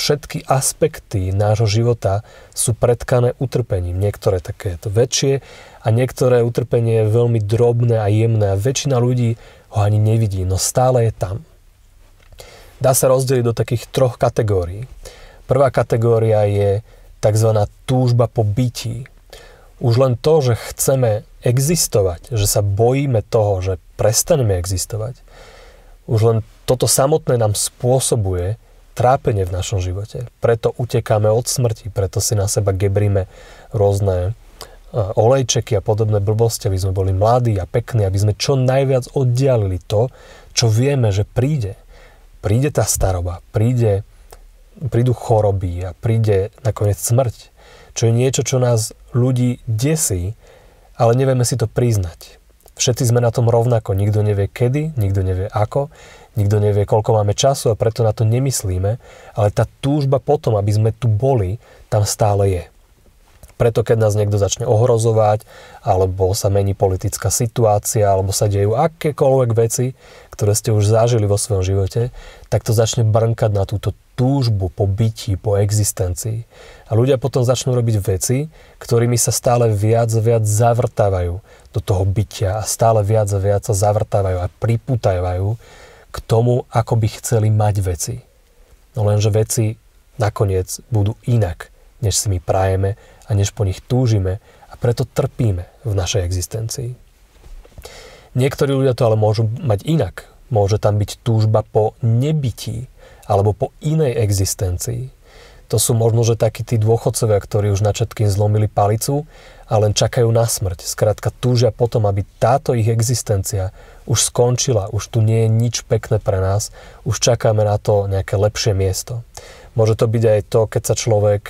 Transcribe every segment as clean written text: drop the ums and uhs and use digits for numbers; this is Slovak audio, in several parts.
všetky aspekty nášho života sú pretkané utrpením. Niektoré takéto väčšie a niektoré utrpenie je veľmi drobné a jemné a väčšina ľudí ho ani nevidí, no stále je tam. Dá sa rozdeliť do takých 3 kategórií. Prvá kategória je tzv. Túžba po bytí. Už len to, že chceme existovať, že sa bojíme toho, že prestaneme existovať, už len toto samotné nám spôsobuje trápenie v našom živote. Preto utekáme od smrti, preto si na seba gebríme rôzne olejčeky a podobné blbosti, aby sme boli mladí a pekní, aby sme čo najviac oddialili to, čo vieme, že príde. Príde tá staroba, prídu choroby a príde nakoniec smrť, čo je niečo, čo nás ľudí desí, ale nevieme si to priznať. Všetci sme na tom rovnako, nikto nevie kedy, nikto nevie ako, nikto nevie, koľko máme času a preto na to nemyslíme, ale tá túžba potom, aby sme tu boli, tam stále je. Preto keď nás niekto začne ohrozovať, alebo sa mení politická situácia, alebo sa dejú akékoľvek veci, ktoré ste už zažili vo svojom živote, tak to začne brnkať na túto túžbu po bytí, po existencii. A ľudia potom začnú robiť veci, ktorými sa stále viac a viac zavrtávajú do toho bytia a stále viac a viac sa zavrtávajú a pripútajú k tomu, ako by chceli mať veci. No lenže veci nakoniec budú inak, než si my prajeme a než po nich túžime a preto trpíme v našej existencii. Niektorí ľudia to ale môžu mať inak. Môže tam byť túžba po nebytí alebo po inej existencii. To sú možno, že takí tí dôchodcovia, ktorí už na všetkým zlomili palicu a len čakajú na smrť. Skrátka túžia potom, aby táto ich existencia už skončila, už tu nie je nič pekné pre nás, už čakáme na to nejaké lepšie miesto. Môže to byť aj to, keď sa človek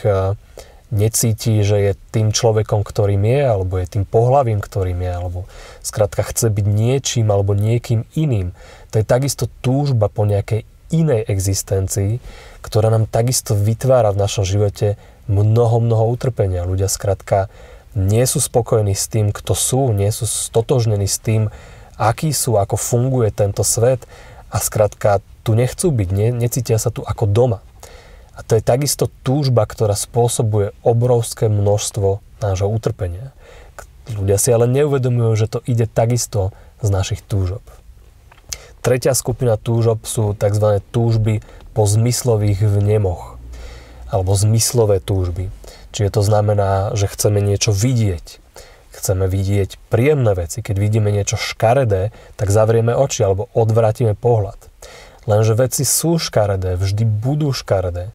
necíti, že je tým človekom, ktorým je, alebo je tým pohlavím, ktorým je, alebo skrátka chce byť niečím alebo niekým iným. To je takisto túžba po nejakej inej existencii, ktorá nám takisto vytvára v našom živote mnoho utrpenia. Ľudia skrátka nie sú spokojní s tým, kto sú, nie sú stotožnení s tým, akí sú, ako funguje tento svet a skrátka tu nechcú byť, necítia sa tu ako doma. A to je takisto túžba, ktorá spôsobuje obrovské množstvo nášho utrpenia. Ľudia si ale neuvedomujú, že to ide takisto z našich túžob. Tretia skupina túžob sú tzv. Túžby po zmyslových vnemoch alebo zmyslové túžby. Čiže to znamená, že chceme niečo vidieť. Chceme vidieť príjemné veci. Keď vidíme niečo škaredé, tak zavrieme oči alebo odvrátime pohľad. Lenže veci sú škaredé, vždy budú škaredé.